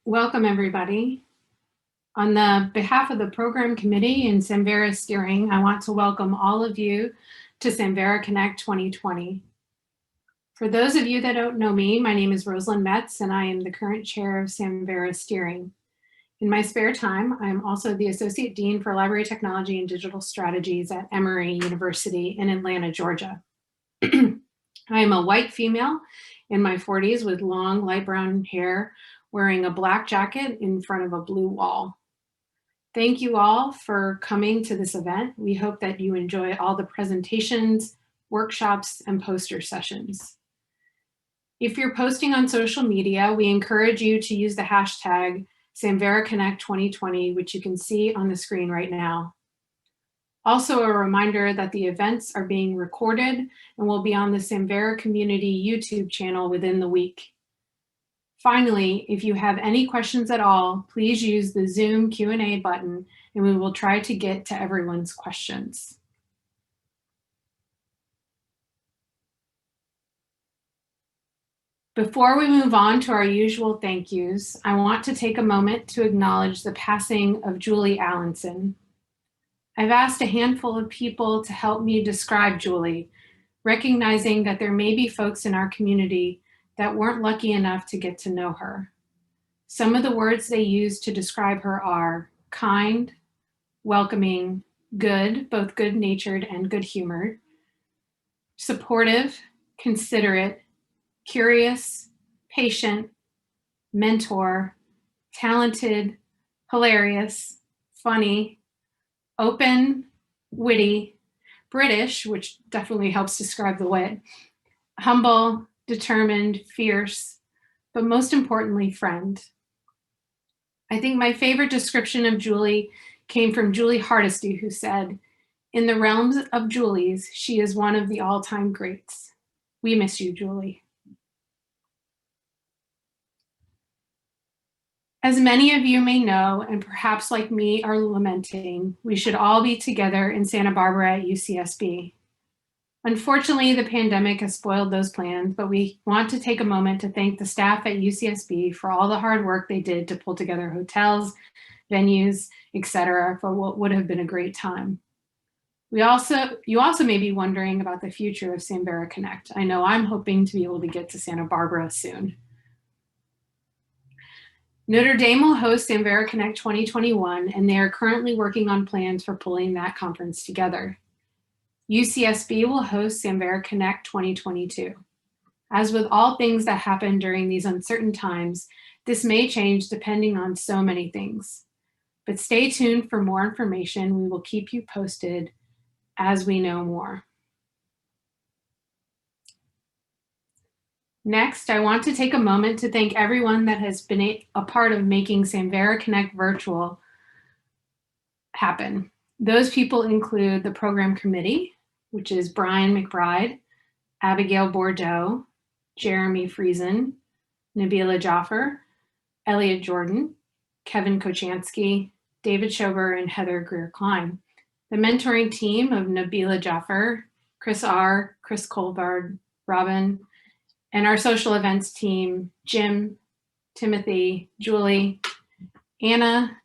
Welcome, everybody. On the behalf of the program committee and Samvera steering, I want to welcome all of you to Samvera Connect 2020. For those of you that don't know me, my name is Rosalind Metz, and I am the current chair of Samvera steering. In my spare time, I am also the Associate Dean for Library Technology and Digital Strategies at Emory University in Atlanta, Georgia. I am a white female in my 40s with long light brown hair, wearing a black jacket in front of a blue wall. Thank you all for coming to this event. We hope that you enjoy all the presentations, workshops, and poster sessions. If you're posting on social media, we encourage you to use the hashtag Samvera Connect 2020, which you can see on the screen right now. Also, a reminder that the events are being recorded and will be on the Samvera Community YouTube channel within the week. Finally, if you have any questions at all, please use the Zoom Q&A button and we will try to get to everyone's questions. Before we move on to our usual thank yous, I want to take a moment to acknowledge the passing of Julie Allinson. I've asked a handful of people to help me describe Julie, recognizing that there may be folks in our community that weren't lucky enough to get to know her. Some of the words they use to describe her are kind, welcoming, good, both good-natured and good-humored, supportive, considerate, curious, patient, mentor, talented, hilarious, funny, open, witty, British, which definitely helps describe the wit, humble, determined, fierce, but most importantly, friend. I think my favorite description of Julie came from Julie Hardesty, who said, "In the realms of Julie's, she is one of the all-time greats. We miss you, Julie." As many of you may know, and perhaps like me are lamenting, we should all be together in Santa Barbara at UCSB. Unfortunately, the pandemic has spoiled those plans, but we want to take a moment to thank the staff at UCSB for all the hard work they did to pull together hotels, venues, etc., for what would have been a great time. You also may be wondering about the future of Samvera Connect. I know I'm hoping to be able to get to Santa Barbara soon. Notre Dame will host Samvera Connect 2021, and they are currently working on plans for pulling that conference together. UCSB will host Samvera Connect 2022. As with all things that happen during these uncertain times, this may change depending on so many things. But stay tuned for more information. We will keep you posted as we know more. Next, I want to take a moment to thank everyone that has been a part of making Samvera Connect virtual happen. Those people include the program committee, which is Brian McBride, Abigail Bordeaux, Jeremy Friesen, Nabila Jaffer, Elliot Jordan, Kevin Kochansky, David Schober, and Heather Greer-Klein. The mentoring team of Nabila Jaffer, Chris R., Chris Colbard, Robin, and our social events team, Jim, Timothy, Julie, Anna,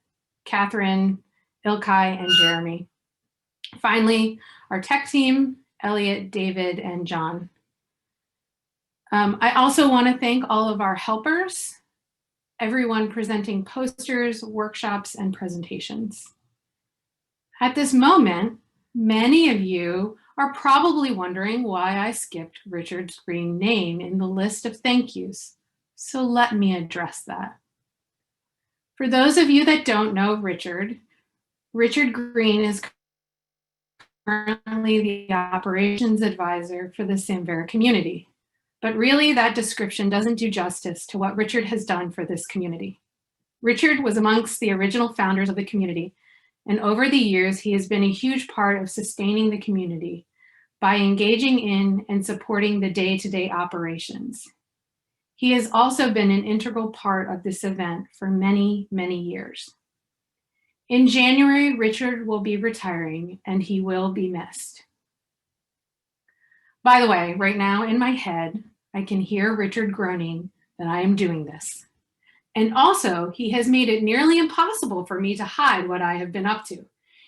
Catherine, Ilkai, and Jeremy. Finally, our tech team, Elliot, David, and John. I also want to thank all of our helpers, everyone presenting posters, workshops, and presentations. At this moment, many of you are probably wondering why I skipped Richard Greene's name in the list of thank yous. So let me address that. For those of you that don't know Richard Greene is currently the operations advisor for the Samvera community. But really, that description doesn't do justice to what Richard has done for this community. Richard was amongst the original founders of the community, and over the years, he has been a huge part of sustaining the community by engaging in and supporting the day-to-day operations. He has also been an integral part of this event for many, many years. In January, Richard will be retiring and he will be missed. By the way, right now in my head, I can hear Richard groaning that I am doing this. And also, he has made it nearly impossible for me to hide what I have been up to.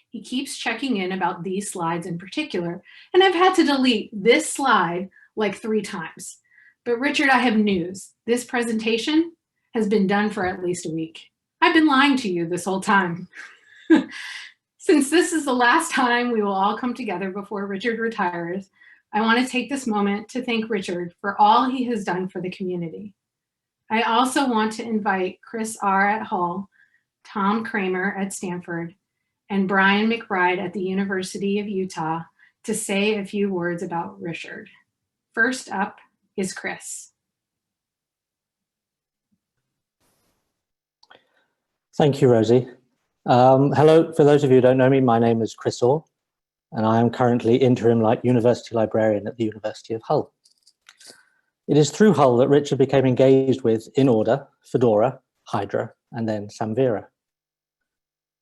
He keeps checking in about these slides in particular, and I've had to delete this slide like 3 times. But Richard, I have news. This presentation has been done for at least a week. I've been lying to you this whole time. Since this is the last time we will all come together before Richard retires, I want to take this moment to thank Richard for all he has done for the community. I also want to invite Chris R. at Hull, Tom Kramer at Stanford, and Brian McBride at the University of Utah to say a few words about Richard. First up is Chris. Thank you, Rosie. Hello, for those of you who don't know me, my name is Chris Orr, and I am currently interim university librarian at the University of Hull. It is through Hull that Richard became engaged with, in order, Fedora, Hydra, and then Samvera.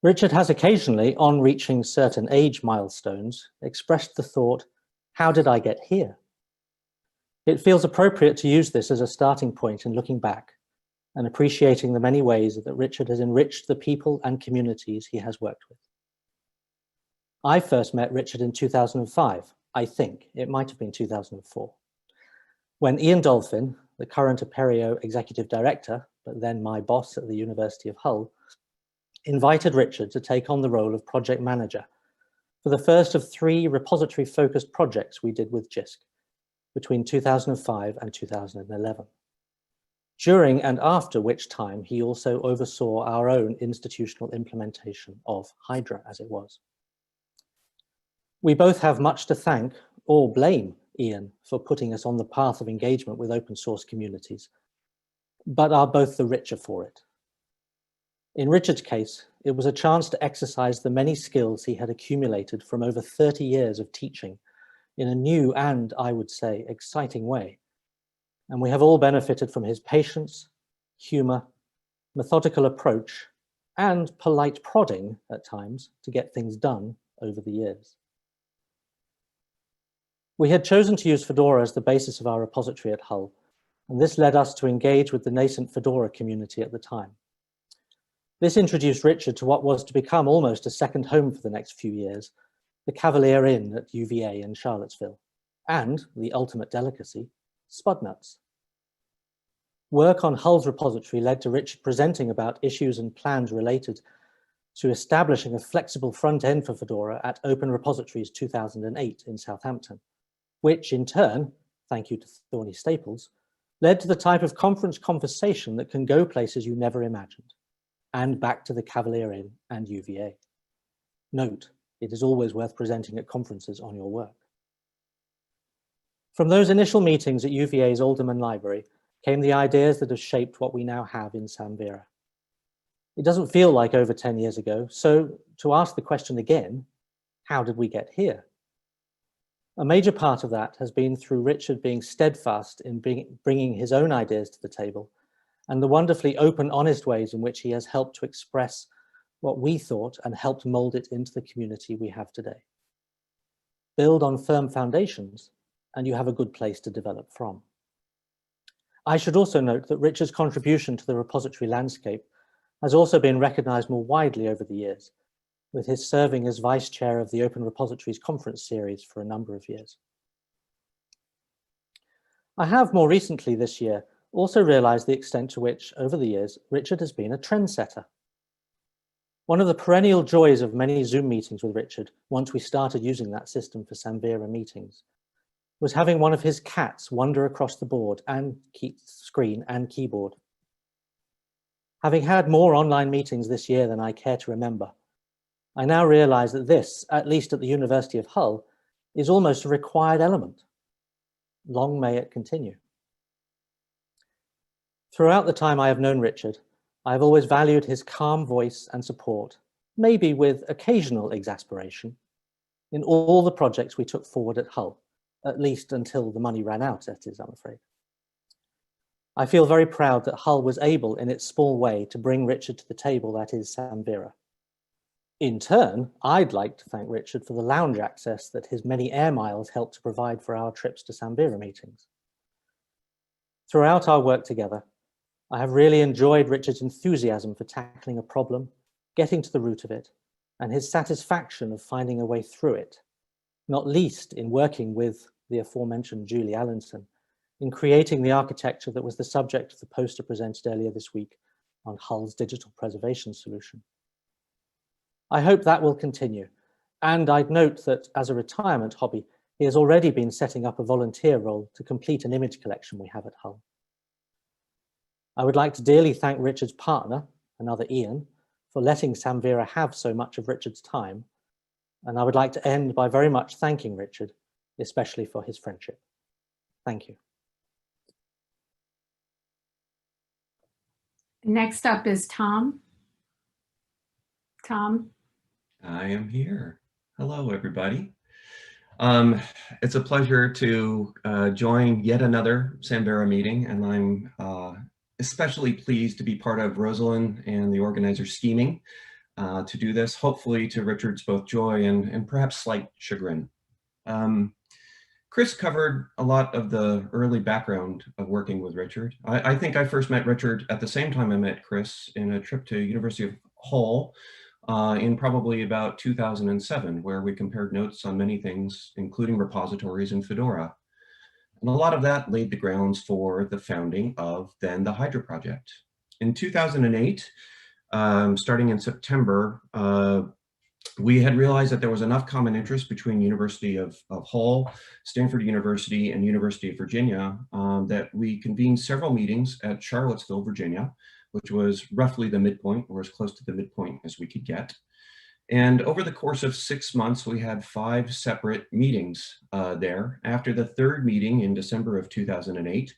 Richard has occasionally, on reaching certain age milestones, expressed the thought, how did I get here? It feels appropriate to use this as a starting point in looking back and appreciating the many ways that Richard has enriched the people and communities he has worked with. I first met Richard in 2005, I think, it might have been 2004, when Ian Dolphin, the current Apereo executive director, but then my boss at the University of Hull, invited Richard to take on the role of project manager for the first of 3 repository-focused projects we did with JISC between 2005 and 2011. During and after which time he also oversaw our own institutional implementation of Hydra, as it was. We both have much to thank or blame Ian for putting us on the path of engagement with open source communities, but are both the richer for it. In Richard's case, it was a chance to exercise the many skills he had accumulated from over 30 years of teaching in a new and, I would say, exciting way. And we have all benefited from his patience, humor, methodical approach, and polite prodding at times to get things done over the years. We had chosen to use Fedora as the basis of our repository at Hull, and this led us to engage with the nascent Fedora community at the time. This introduced Richard to what was to become almost a second home for the next few years, the Cavalier Inn at UVA in Charlottesville, and the ultimate delicacy, Spudnuts. Work on Hull's repository led to Richard presenting about issues and plans related to establishing a flexible front end for Fedora at Open Repositories 2008 in Southampton, which in turn, thank you to Thorny Staples, led to the type of conference conversation that can go places you never imagined, and back to the Cavalier Inn and UVA. Note, it is always worth presenting at conferences on your work. From those initial meetings at UVA's Alderman Library came the ideas that have shaped what we now have in Samvera. It doesn't feel like over 10 years ago, so to ask the question again, how did we get here? A major part of that has been through Richard being steadfast in bringing his own ideas to the table and the wonderfully open, honest ways in which he has helped to express what we thought and helped mold it into the community we have today. Build on firm foundations, and you have a good place to develop from. I should also note that Richard's contribution to the repository landscape has also been recognized more widely over the years, with his serving as vice chair of the Open Repositories Conference Series for a number of years. I have more recently this year also realized the extent to which, over the years, Richard has been a trendsetter. One of the perennial joys of many Zoom meetings with Richard, once we started using that system for Samvera meetings, was having one of his cats wander across the board and screen and keyboard. Having had more online meetings this year than I care to remember, I now realize that this, at least at the University of Hull, is almost a required element. Long may it continue. Throughout the time I have known Richard, I have always valued his calm voice and support, maybe with occasional exasperation, in all the projects we took forward at Hull, at least until the money ran out, that is, I'm afraid. I feel very proud that Hull was able, in its small way, to bring Richard to the table that is Samvera. In turn, I'd like to thank Richard for the lounge access that his many air miles helped to provide for our trips to Samvera meetings. Throughout our work together, I have really enjoyed Richard's enthusiasm for tackling a problem, getting to the root of it, and his satisfaction of finding a way through it, not least in working with the aforementioned Julie Allinson in creating the architecture that was the subject of the poster presented earlier this week on Hull's digital preservation solution. I hope that will continue, and I'd note that as a retirement hobby, he has already been setting up a volunteer role to complete an image collection we have at Hull. I would like to dearly thank Richard's partner, another Ian, for letting Samvera have so much of Richard's time, and I would like to end by very much thanking Richard, especially for his friendship. Thank you. Next up is Tom. Tom. I am here. Hello, everybody. It's a pleasure to join yet another Samvera meeting, and I'm especially pleased to be part of Rosalind and the organizer's scheming to do this, hopefully to Richard's both joy and perhaps slight chagrin. Chris covered a lot of the early background of working with Richard. I think I first met Richard at the same time I met Chris in a trip to University of Hull in probably about 2007, where we compared notes on many things, including repositories and Fedora. And a lot of that laid the grounds for the founding of then the Hydra project. In 2008, starting in September, we had realized that there was enough common interest between University of Hull, Stanford University, and University of Virginia that we convened several meetings at Charlottesville, Virginia, which was roughly the midpoint, or as close to the midpoint as we could get. And over the course of 6 months, we had 5 separate meetings there. After the third meeting in December of 2008,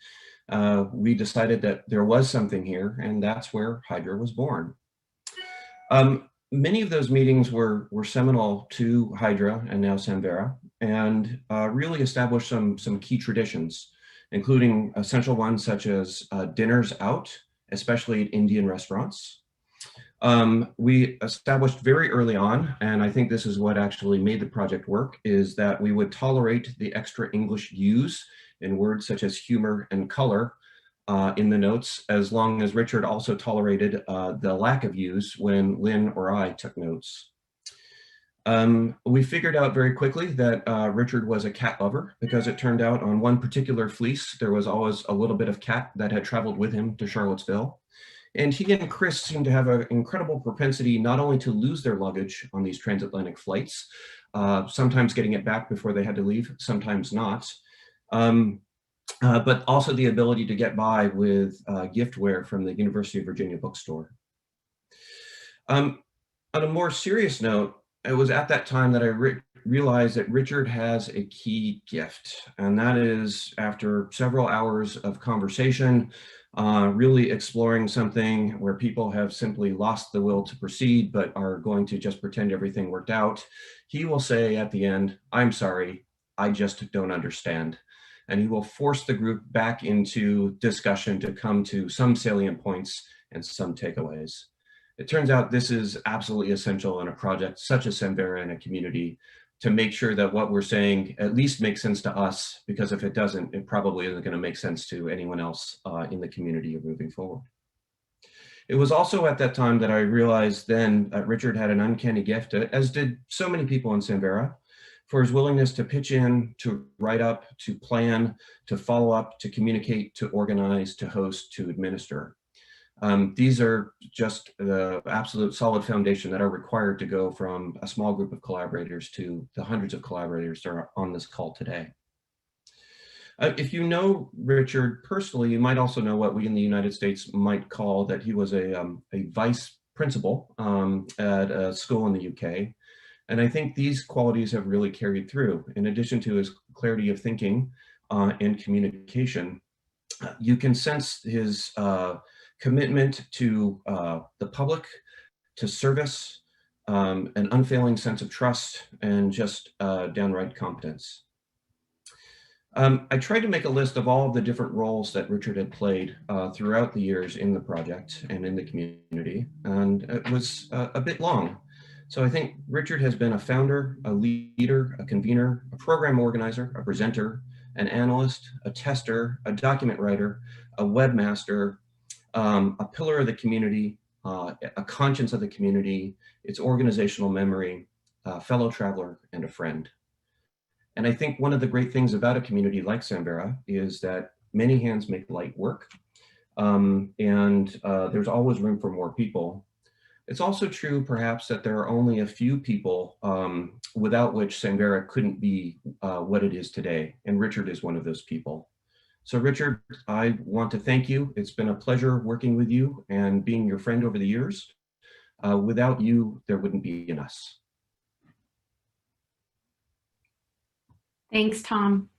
we decided that there was something here, and that's where Hydra was born. Many of those meetings were seminal to Hydra and now Samvera, and really established some key traditions, including essential ones such as dinners out, especially at Indian restaurants. We established very early on, and I think this is what actually made the project work, is that we would tolerate the extra English use in words such as humor and color in the notes, as long as Richard also tolerated the lack of use when Lynn or I took notes. We figured out very quickly that Richard was a cat lover, because it turned out on one particular fleece, there was always a little bit of cat that had traveled with him to Charlottesville. And he and Chris seemed to have an incredible propensity not only to lose their luggage on these transatlantic flights, sometimes getting it back before they had to leave, sometimes not, but also the ability to get by with giftware from the University of Virginia bookstore. On a more serious note, it was at that time that I realized that Richard has a key gift, and that is, after several hours of conversation, really exploring something where people have simply lost the will to proceed but are going to just pretend everything worked out, he will say at the end, "I'm sorry, I just don't understand." And he will force the group back into discussion to come to some salient points and some takeaways. It turns out this is absolutely essential in a project such as Samvera and a community, to make sure that what we're saying at least makes sense to us, because if it doesn't, it probably isn't going to make sense to anyone else in the community moving forward. It was also at that time that I realized then that Richard had an uncanny gift, as did so many people in Samvera, for his willingness to pitch in, to write up, to plan, to follow up, to communicate, to organize, to host, to administer. These are just the absolute solid foundation that are required to go from a small group of collaborators to the hundreds of collaborators that are on this call today. If you know Richard personally, you might also know what we in the United States might call that he was a vice principal at a school in the UK. And I think these qualities have really carried through. In addition to his clarity of thinking and communication, you can sense his commitment to the public, to service, an unfailing sense of trust, and just downright competence. I tried to make a list of all of the different roles that Richard had played throughout the years in the project and in the community, and it was a bit long. So I think Richard has been a founder, a leader, a convener, a program organizer, a presenter, an analyst, a tester, a document writer, a webmaster, a pillar of the community, a conscience of the community, its organizational memory, a fellow traveler, and a friend. And I think one of the great things about a community like Samvera is that many hands make light work, and there's always room for more people. It's also true, perhaps, that there are only a few people without which Samvera couldn't be what it is today, and Richard is one of those people. So Richard, I want to thank you. It's been a pleasure working with you and being your friend over the years. Without you, there wouldn't be an us. Thanks, Tom.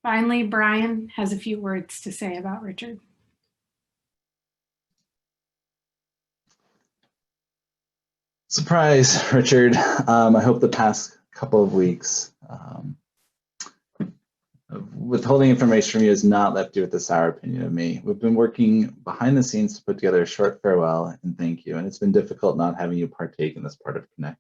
Finally, Brian has a few words to say about Richard. Surprise, Richard. I hope the past couple of weeks withholding information from you has not left you with a sour opinion of me. We've been working behind the scenes to put together a short farewell and thank you, and it's been difficult not having you partake in this part of Connect.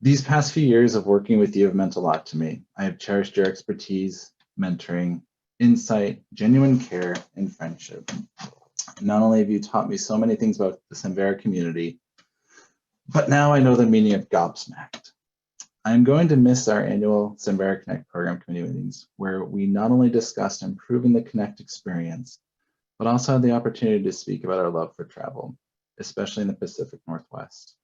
These past few years of working with you have meant a lot to me. I have cherished your expertise, mentoring, insight, genuine care, and friendship. Not only have you taught me so many things about the Samvera community, but now I know the meaning of gobsmacked. I am going to miss our annual Samvera Connect program committee meetings, where we not only discussed improving the Connect experience, but also had the opportunity to speak about our love for travel, especially in the Pacific Northwest.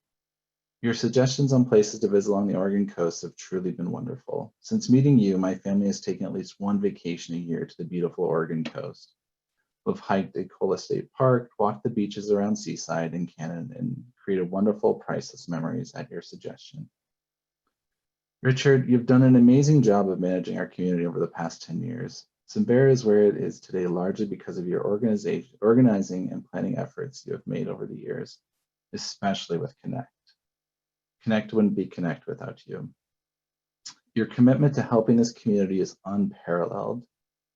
Your suggestions on places to visit along the Oregon coast have truly been wonderful. Since meeting you, my family has taken at least one vacation a year to the beautiful Oregon coast. We've hiked at Cola State Park, walked the beaches around Seaside and Cannon, and created wonderful, priceless memories at your suggestion. Richard, you've done an amazing job of managing our community over the past 10 years. Samvera is where it is today largely because of your organizing and planning efforts you have made over the years, especially with Connect. Connect wouldn't be Connect without you. Your commitment to helping this community is unparalleled.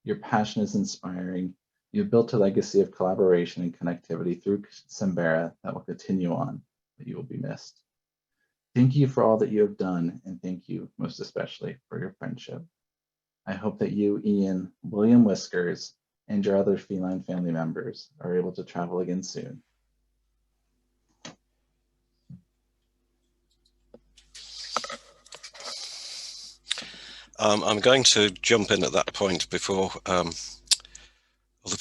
Your passion is inspiring. You've built a legacy of collaboration and connectivity through Samvera that will continue on, but you will be missed. Thank you for all that you have done, and thank you most especially for your friendship. I hope that you, Ian, William Whiskers, and your other feline family members are able to travel again soon. I'm going to jump in at that point before other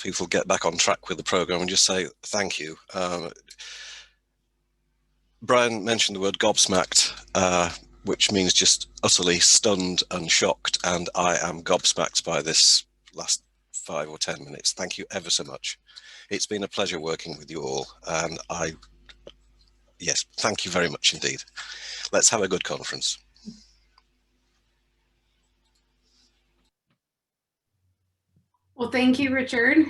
people get back on track with the program and just say thank you. Brian mentioned the word gobsmacked, which means just utterly stunned and shocked, and I am gobsmacked by this last 5 or 10 minutes. Thank you ever so much. It's been a pleasure working with you all, and yes, thank you very much indeed. Let's have a good conference. Well, thank you, Richard.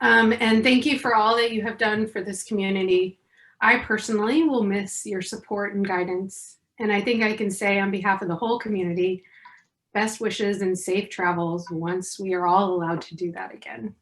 And thank you for all that you have done for this community. I personally will miss your support and guidance. And I think I can say on behalf of the whole community, best wishes and safe travels once we are all allowed to do that again.